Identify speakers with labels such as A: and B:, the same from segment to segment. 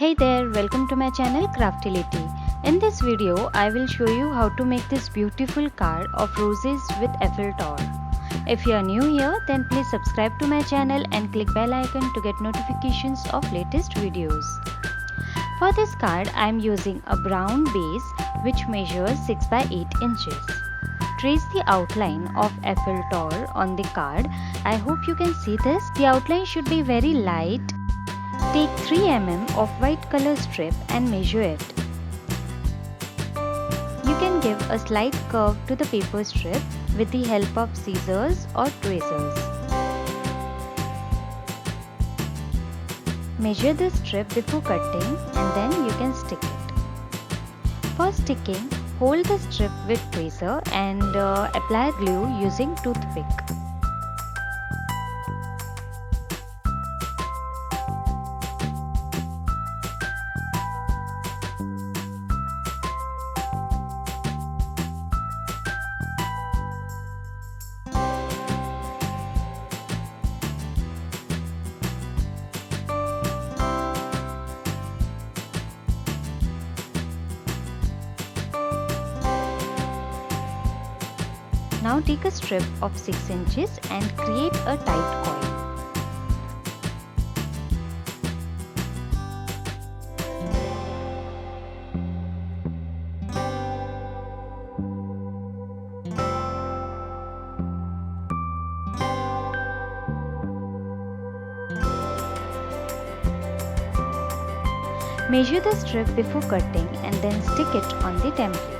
A: Hey there, welcome to my channel Craftylity. In this video, I will show you how to make this beautiful card of roses with Eiffel Tower. If you are new here, then please subscribe to my channel and click bell icon to get notifications of latest videos. For this card, I am using a brown base which measures 6 by 8 inches. Trace the outline of Eiffel Tower on the card. I hope you can see this. The outline should be very light. Take 3 mm of white color strip and measure it. You can give a slight curve to the paper strip with the help of scissors or tweezers. Measure the strip before cutting and then you can stick it. For sticking, hold the strip with tweezer and apply glue using toothpick. Now take a strip of 6 inches and create a tight coil. Measure the strip before cutting and then stick it on the template.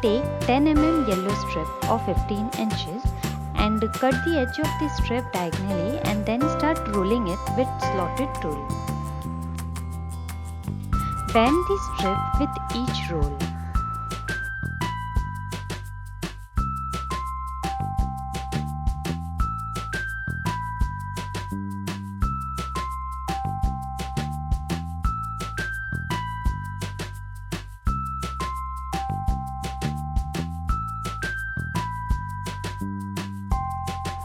A: Take 10 mm yellow strip of 15 inches and cut the edge of the strip diagonally and then start rolling it with slotted tool. Bend the strip with each roll.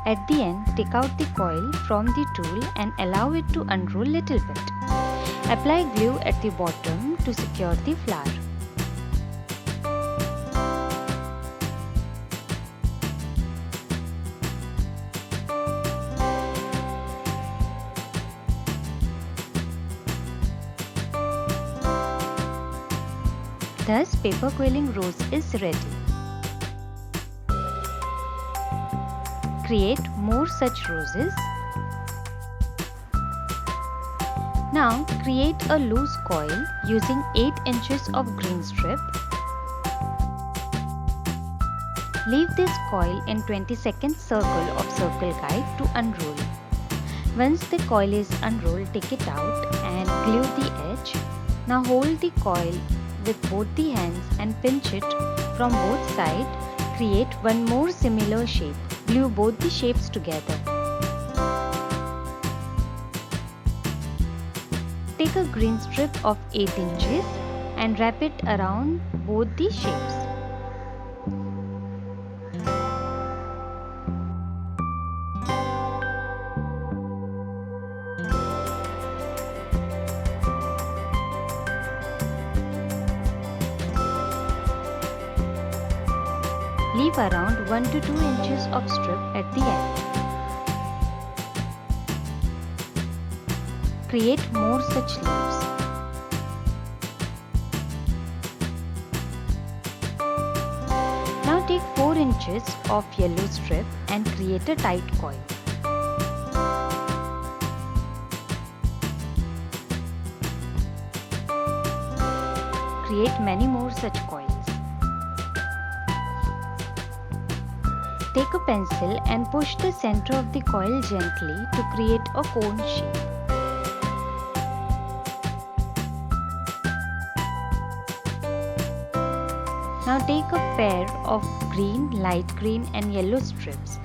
A: At the end, take out the coil from the tool and allow it to unroll little bit. Apply glue at the bottom to secure the flower. Thus, paper quilling rose is ready. Create more such roses. Now create a loose coil using 8 inches of green strip. Leave this coil in 20-second circle of circle guide to unroll. Once the coil is unrolled, take it out and glue the edge. Now hold the coil with both the hands and pinch it from both sides. Create one more similar shape. Glue both the shapes together. Take a green strip of 8 inches and wrap it around both the shapes. Leave around 1 to 2 inches of strip at the end. Create more such leaves. Now take 4 inches of yellow strip and create a tight coil. Create many more such coils. Take a pencil and push the center of the coil gently to create a cone shape. Now take a pair of green, light green and yellow strips.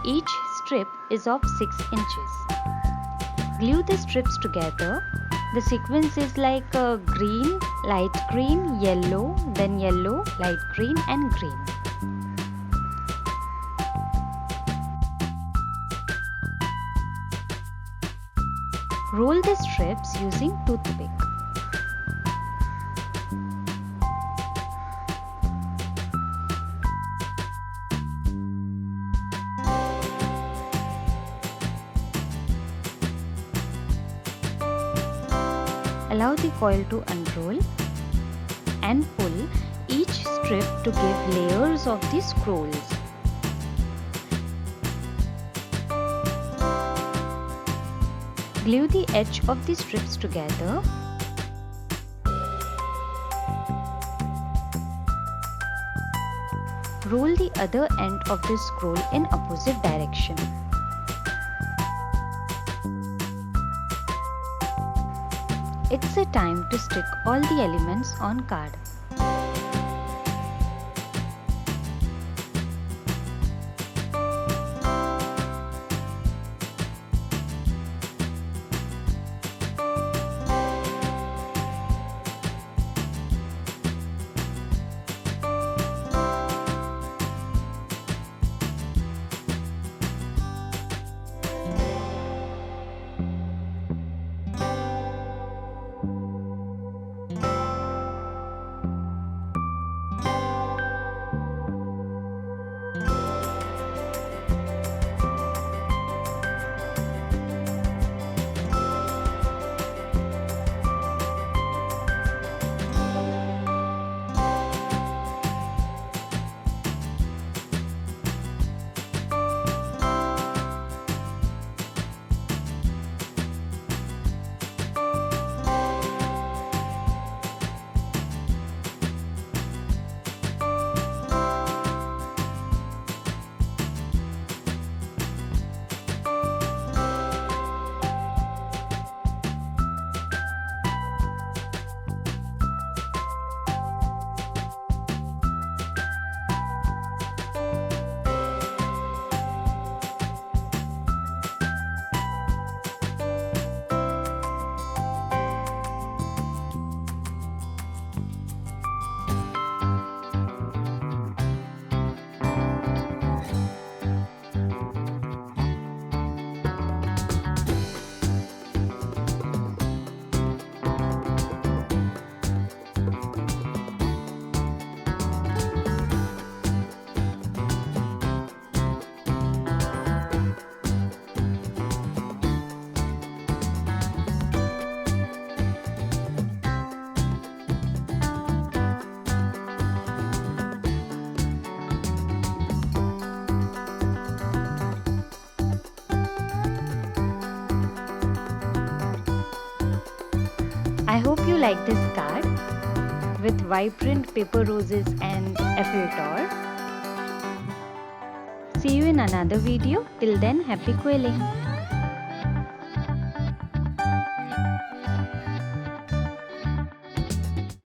A: Each strip is of 6 inches. Glue the strips together. The sequence is like green, light green, yellow, then yellow, light green and green. Roll the strips using toothpick. Allow the coil to unroll and pull each strip to give layers of the scrolls. Glue the edge of the strips together. Roll the other end of the scroll in opposite direction. It's a time to stick all the elements on card. I hope you like this card with vibrant paper roses and Eiffel Tower. See you in another video. Till then, happy quilling!